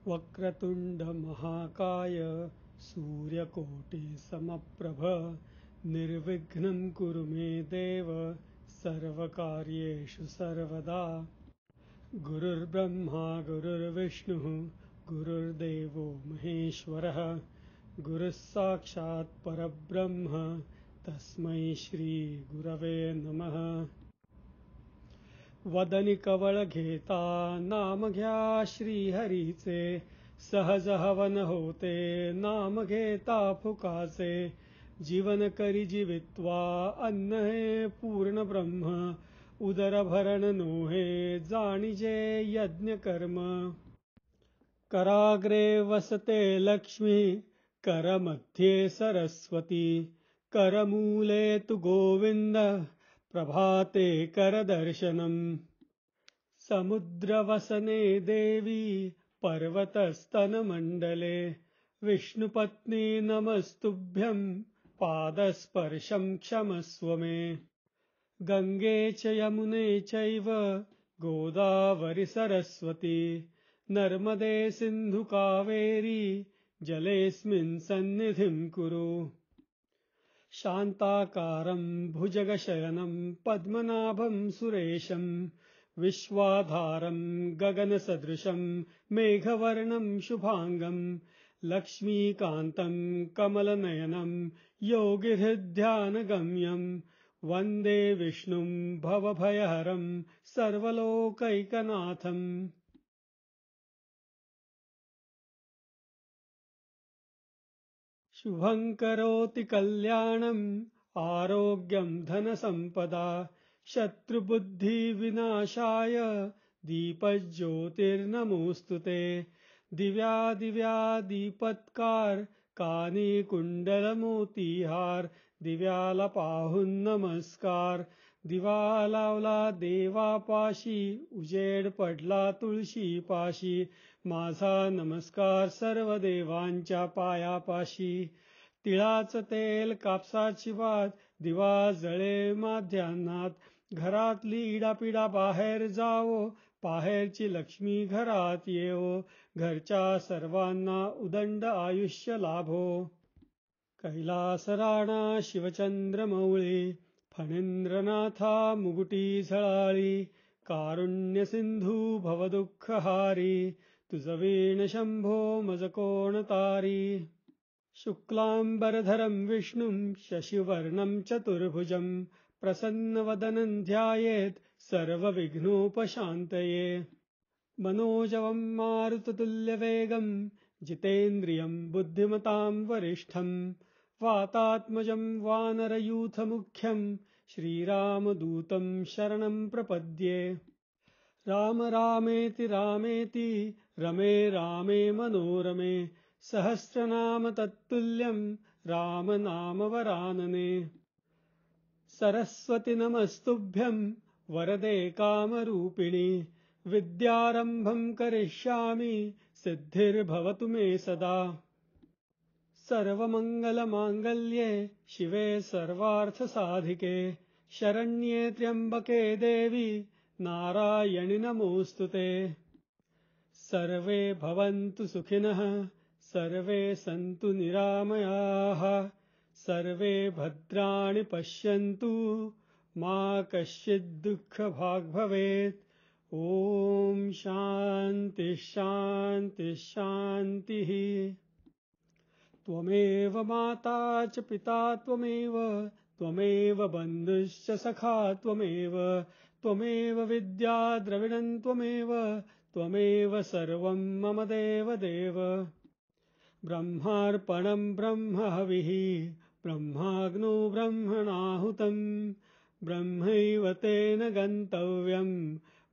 वक्रतुंड महाकाय सूर्यकोटि समप्रभ निर्विघ्नं कुरु मे देव सर्वकार्येषु सर्वदा। गुरुर्ब्रह्मा गुरुर्विष्णुः गुरुर्देवो महेश्वरः गुरुः साक्षात् परब्रह्म तस्मै श्री गुरवे नमः। वदनी कवळ घेता नाम घ्या श्रीहरीचे सहज हवन होते नाम घेता फुकाचे जीवन करी जीवित्वा अन्न हे पूर्ण ब्रह्म उदर भरण नोहे जाणिजे यज्ञ कर्म कराग्रे वसते लक्ष्मी करमध्ये सरस्वती करमूले तु गोविंद प्रभाते करदर्शनम् समुद्रवसने देवी पर्वतस्तनमण्डले विष्णुपत्नी नमस्तुभ्यं पादस्पर्शं क्षमस्व मे गंगे च यमुने चैव गोदावरि सरस्वती नर्मदे सिन्धु कावेरी जलेऽस्मिन् सन्निधिं कुरु। शान्ताकारं भुजगशयनं पद्मनाभं सुरेशं विश्वाधारं गगनसदृशं मेघवर्णं शुभांगं लक्ष्मीकान्तं कमलनयनं योगिहृद्ध्यानगम्यं वन्दे विष्णुं भवभयहरं सर्वलोकैकनाथम्। शुभं करोति कल्याणम् आरोग्यं धनसम्पदा शत्रुबुद्धिविनाशाय दीपज्योतिर्नमोऽस्तु ते। दिव्या दीपत्कार कानी कुंडलमोतीहार दिव्याला पाहून नमस्कार दिवा लावला देवापाशी उजेड पडला तुळशीपाशी माझा नमस्कार सर्व देवांच्या पायापाशी। तिळाचं तेल कापसाची वात दिवा जळे माध्यान्हात घरातली इडापिडा बाहेर जावो बाहेरची लक्ष्मी घरात येवो घरच्या सर्वांना उदंड आयुष्य लाभो। कैलास राणा शिवचंद्र मौळी फणींद्रनाथा मुगुटी झळाळी कारुण्य सिंधू भवदुःखहारी तुझ वीण शंभो मज कोण तारी। शुक्लांबरधरं विष्णुं शशिवर्णं चतुर्भुजं प्रसन्नवदनं ध्यायेत् सर्वविघ्नोपशान्तये। मनोजवं मारुततुल्यवेगं जितेन्द्रियं बुद्धिमतां वरिष्ठं वातात्मजं वानरयूथमुख्यं श्रीरामदूतं शरणं प्रपद्ये। राम रामेति रामेति रमे रामे मनोरमे सहस्रनाम तत्तुल्यं राम नाम वरानने। सरस्वती नमस्तुभ्यं वरदे कामरूपिणि विद्यारंभं करिष्यामि सिद्धिर्भवतु मे सदा। सर्वमंगलमांगल्ये शिवे सर्वार्थसाधिके शरण्ये त्र्यंबके देवी नारायणि नमोऽस्तुते। सर्वे भवन्तु सुखिनः सर्वे सन्तु निरामयाः सर्वे भद्राणि पश्यन्तु मा कश्चित् दुःखभाग् भवेत्। ॐ शान्ति शान्ति शान्तिः। त्वमेव माता च पिता त्वमेव बन्धुश्च सखा त्वमेव विद्या द्रविणं त्वमेव सर्वं मम देवदेव। ब्रह्मार्पणं ब्रह्महविः ब्रह्माग्नौ ब्रह्मणाहुतं ब्रह्मैव तेन गन्तव्यं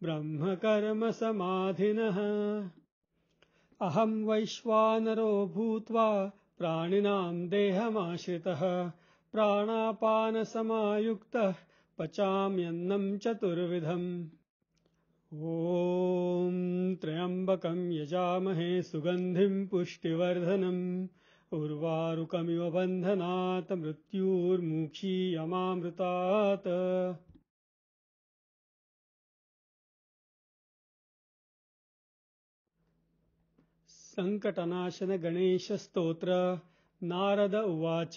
ब्रह्मकर्म समाधिनः। अहं वैश्वानरो भूत्वा प्राणिनां देहमाश्रितः प्राणापानसमायुक्तः पचाम्यन्नं चतुर्विधम्। ॐ त्र्यम्बकं यजामहे सुगन्धिं पुष्टिवर्धनम् उर्वारुकमिव बन्धनात् मृत्युर्मुक्षीयमामृतात्। सङ्कटनाशन गणेशस्तोत्र। नारद उवाच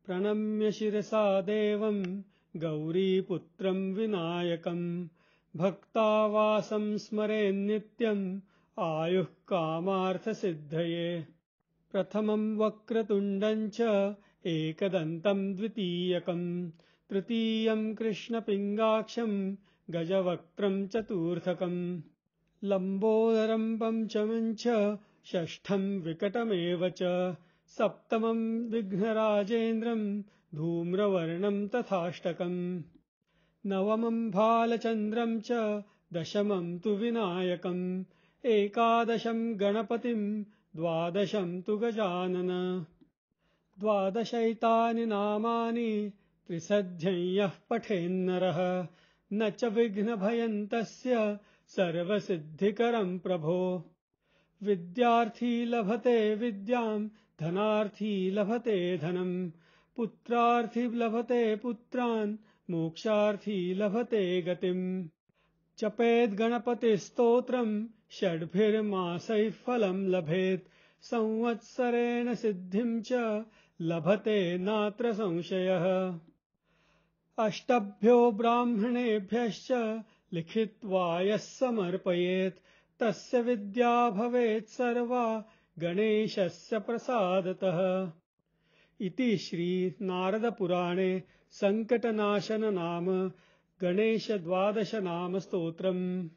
प्रणम्य शिरसा देवं गौरीपुत्रं विनायकं भक्तावासं स्मरेन्नित्यम् आयुः कामार्थसिद्धये। प्रथमं वक्रतुण्डं च एकदन्तं द्वितीयकं तृतीयं कृष्णपिङ्गाक्षं गजवक्त्रं चतुर्थकं लम्बोदरं पञ्चमं च षष्ठं विकटमेव च सप्तमं विघ्नराजेन्द्रं धूम्रवर्णं तथाष्टकम् नवमं भालचन्द्रं च दशमं तु विनायकम् एकादशं गणपतिं द्वादशं तु गजानन। द्वादशैतानि नामानि त्रिसध्यं यः पठेन्नरः न च विघ्नभयं तस्य सर्वसिद्धिकरं प्रभो। विद्यार्थी लभते विद्यां धनार्थी लभते धनं पुत्रार्थी लभते पुत्रान् मोक्षार्थी लभते गतिम्। जपेद् गणपतिस्तोत्रं षड्भिर्मासैः फलं लभेत् संवत्सरेण सिद्धिं च लभते नात्र संशयः। अष्टभ्यो ब्राह्मणेभ्यश्च लिखित्वा यः समर्पयेत् तस्य विद्या भवेत् सर्वा गणेशस्य प्रसादतः। इति श्री नारदपुराणे सङ्कटनाशन नाम गणेश द्वादश नाम स्तोत्रम्।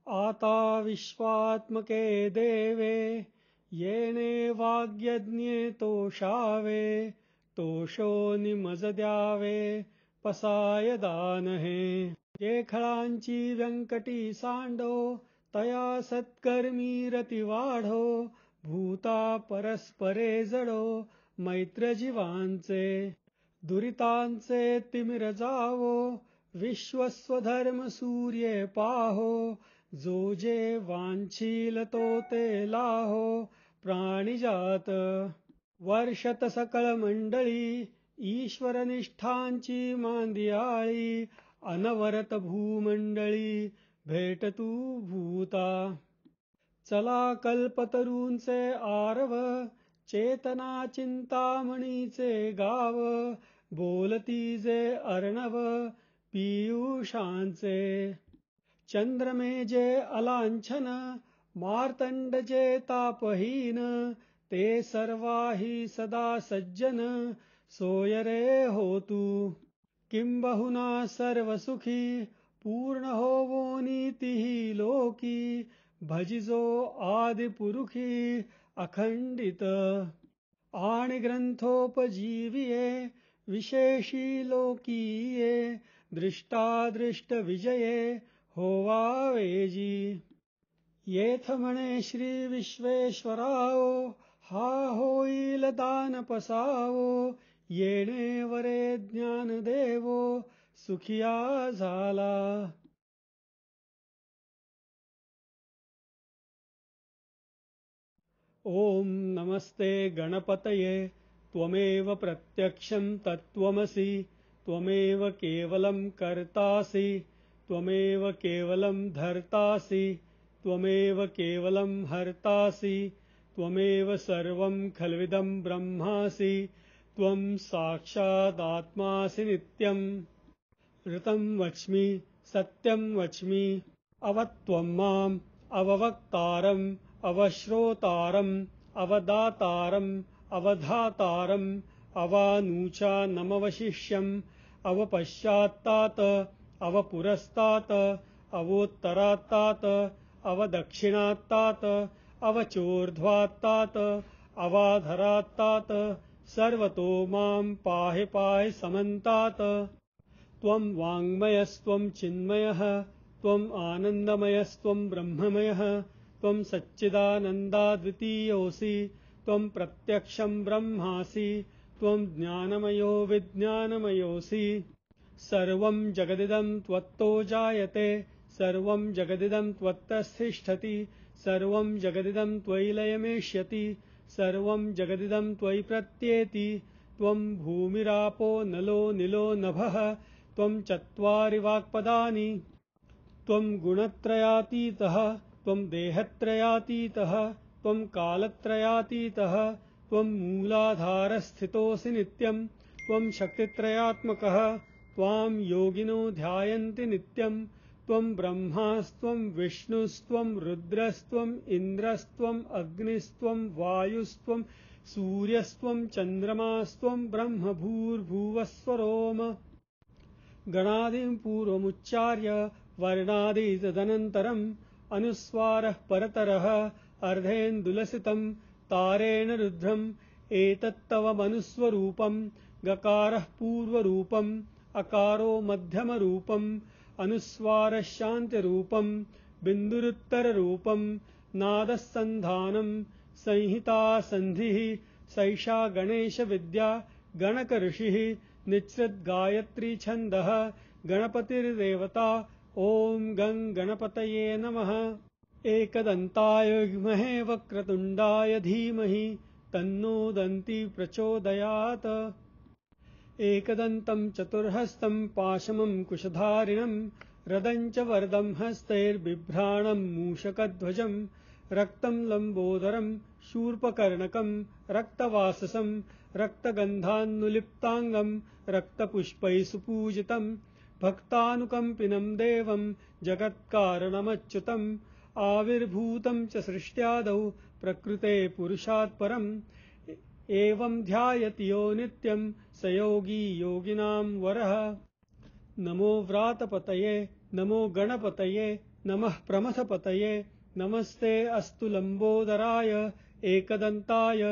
आता विश्वात्मके देवे येनेवाग्यज्ञे तोषावे तोषो निमजद्यावे पसाय दानहे। ये खळांची व्यंकटी सांडो तया सत्कर्मीरतिवाढो भूता परस्परे जडो मैत्रजीवांचे दुरितांचे तिमिर जावो विश्वस्वधर्म सूर्ये पाहो जो जे वांछील तो ते लाहो प्राणिजात। वर्षत सकळ मंडळी ईश्वरनिष्ठांची मांदियाळी अनवरत भूमंडळी भेटतू भूता। चला कल्पतरूंचे आरव चेतना चिंतामणीचे गाव बोलती जे अर्णव पीयूषांचे। चंद्रमे जे अलांछन मार्तंड जे तापहीन ते सर्वाही सदा सज्जन सोय रे होतु। किंबहुना सर्वसुखी पूर्ण होवो नीतिही लोकी भजिजो आदिपुरुषी अखंडित। आणि ग्रंथोपजीविये विशेषी लोकीये दृष्टादृष्ट विजये होवावेजी। येथ म्हणे श्री विश्वेश्वराओ हा होईल दान पसावो येणे वरे ज्ञान देवो सुखिया झाला। ओम नमस्ते गणपतये त्वमेव प्रत्यक्षं तत्त्वमसि त्वमेव केवलं कर्तासि त्वमेव केवलं धर्तासि त्वमेव केवलं हर्तासि त्वमेव सर्वं खल्विदं ब्रह्मासि त्वं साक्षादात्मासि नित्यम्। ऋतं वच्मि सत्यं वच्मि अवत्वं माम् अववक्तारम् अवश्रोतारम् अवदातारम् अवधातारम् अवानूचानमवशिष्यम् अवपश्चात्तात अवपुरस्तात अवोत्तरात्तात अवदक्षिणात्तात अवचोर्ध्वात्तात अवाधरात्तात सर्वतो मां पाहि पाहि समन्तात। त्वं वाङ्मयस्त्वं चिन्मयः त्वम् आनन्दमयस्त्वं ब्रह्ममयः त्वं सच्चिदानन्दाद्वितीयोऽसि त्वं प्रत्यक्षं ब्रह्मासि त्वं ज्ञानमयो विज्ञानमयोऽसि। सर्वं जगदिदं त्वत्तो जायते सर्वं जगदिदं त्वत्तस्तिष्ठति सर्वं जगदिदं त्वयि लयमेष्यति सर्वं जगदिदं त्वयि प्रत्येति त्वं भूमिरापो नलो निलो नभः त्वं चत्वारि वाक्पदानि त्वं गुणत्रयातीतः त्वं देहत्रयातीतः त्वं कालत्रयातीतः त्वं मूलाधारस्थितोऽसि नित्यं त्वं शक्तित्रयात्मकः त्वां योगिनो ध्यायन्ति नित्यं त्वं ब्रह्मास्त्वं विष्णुस्त्वं रुद्रस्त्वं इन्द्रस्त्वं अग्निस्त्वं वायुस्त्वं सूर्यस्त्वं चन्द्रमास्त्वं ब्रह्म भूर्भुवस्वरोम गणादिं पूर्वमुच्चार्य वर्णादि तदनन्तरम् अनुस्वारः परतरः अर्धेन्दुलसितं तारेण रुद्रम् एतत्तवमनुस्वरूपम् गकारः पूर्वरूपम् अकारो मध्यमरूपम् अनुस्वारः शान्तिरूपम् बिन्दुरुत्तररूपम् नादः सन्धानम् संहिता सन्धिः सैषा गणेशविद्या गणकऋषिः निःसृद्गायत्री छन्दः गणपतिर्देवता ॐ गं गणपतये नमः। एकदन्ताय विद्महे वक्रतुण्डाय धीमहि तन्नो दन्ती प्रचोदयात्। एकदन्तं चतुर्हस्तं पाशमं कुशधारिणं रदं च वरदं हस्तैर्बिभ्राणं मूषकध्वजं रक्तं लम्बोदरं शूर्पकर्णकं रक्तवाससं रक्तगन्धान्नुलिप्ताङ्गं रक्तपुष्पैः सुपूजितं भक्तानुकम्पिनं देवं जगत्कारणमच्युतम् आविर्भूतं च सृष्ट्यादौ प्रकृते पुरुषात् परम् एवं ध्यायति यो नित्यं स योगी योगिनां वरः। नमो व्रातपतये नमो गणपतये नमः प्रमथपतये नमस्ते अस्तु लम्बोदराय एकदन्ताय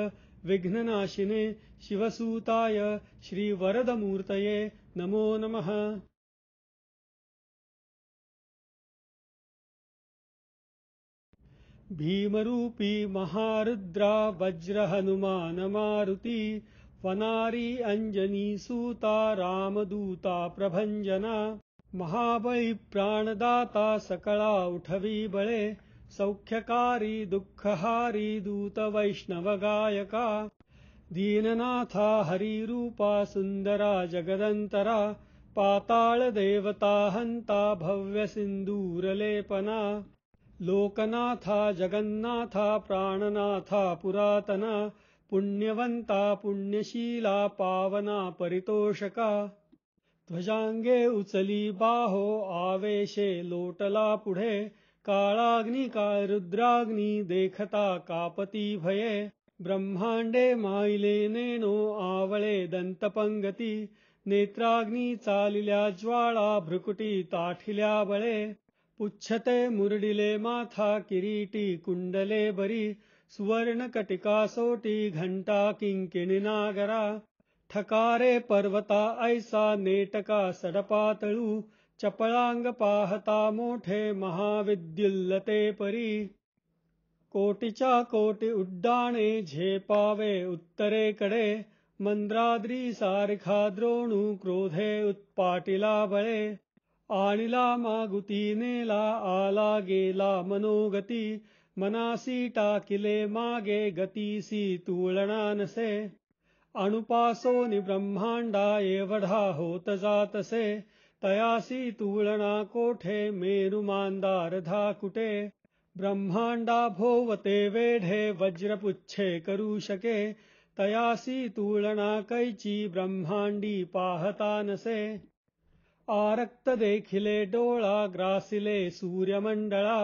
विघ्ननाशिने शिवसूताय श्रीवरदमूर्तये नमो नमः। भीमरूपी महारुद्रा वज्रहनुमान मारुति वनारी अंजनी सूता रामदूता प्रभंजना महाबली प्राणदाता सकला उठवी बळे सौख्यकारी दुःखहारी दूत वैष्णव गायका दीननाथा हरिरूपा सुंदरा जगदंतरा पाताळ देवता हंता भव्य सिंदूरलेपना लोकनाथा जगन्नाथा प्राणनाथा पुरातना पुण्यवंता पुण्यशीला पावना परितोषका ध्वजांगे उचली बाहो आवेशे लोटला पुढे काळाग्नी काळ रुद्राग्नी देखता कापती भये ब्रह्मांडे माईले नेनो आवळे दंतपंगती नेत्राग्नी चालिल्या ज्वाळा भ्रुकुटी ताठिल्या बळे पुच्छते मुरडिले माथा किरीटी कुंडले बरी सुवर्ण कटिका सोटी घंटा किंकिणी नागरा ठकारे पर्वता ऐसा नेटका सडपातळू चपळांग पाहता मोठे महाविद्युल्लते परी कोटीच्या कोटी उड्डाणे झेपावे उत्तरेकडे मंद्राद्री सारिखा द्रोणू क्रोधे उत्पाटिला बळे आणिला मागुती नेला आला गेला मनोगती मनासी टाकिले मागे गतीसी तुळणा नसे अणुपासोनि ब्रह्मांडा एवढा होत जातसे तयासी तुळणा कोठे मेरु मांदार धाकुटे ब्रह्मांडा भोवते वेढे वज्रपुच्छे करू शके तयासी तुळणा कैची ब्रह्मांडी पाहता नसे आरक्त देखिले डोळा ग्रासिले सूर्यमंडळा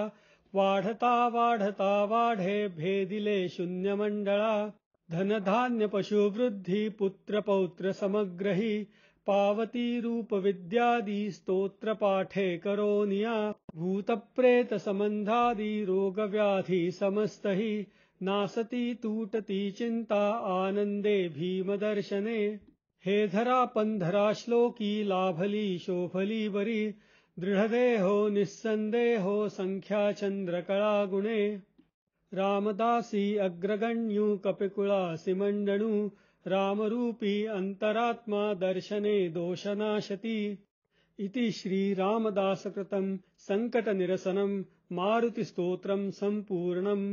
वाढता वाढता वाढे भेदिले शून्यमंडळा धनधान्य पशुवृद्धी पुत्र पौत्र समग्रही पावती रूप विद्यादी स्तोत्र पाठे करोनिया भूतप्रेत संबंधादी रोग व्याधी समस्तही नासती तूटती चिंता आनंदे भीमदर्शने हे धरा पंधरा श्लोकी लाभली शोभली बरी दृढदेहो निस्संदेहो संख्या चंद्रकळा गुणे रामदासी अग्रगण्यू कपिकुळासि मंडणू रामरूपी अंतरात्मा दर्शने दोषनाशती इति श्रीरामदासकृतं संकटनिरसनं मारुतिस्तोत्रं सम्पूर्णम्।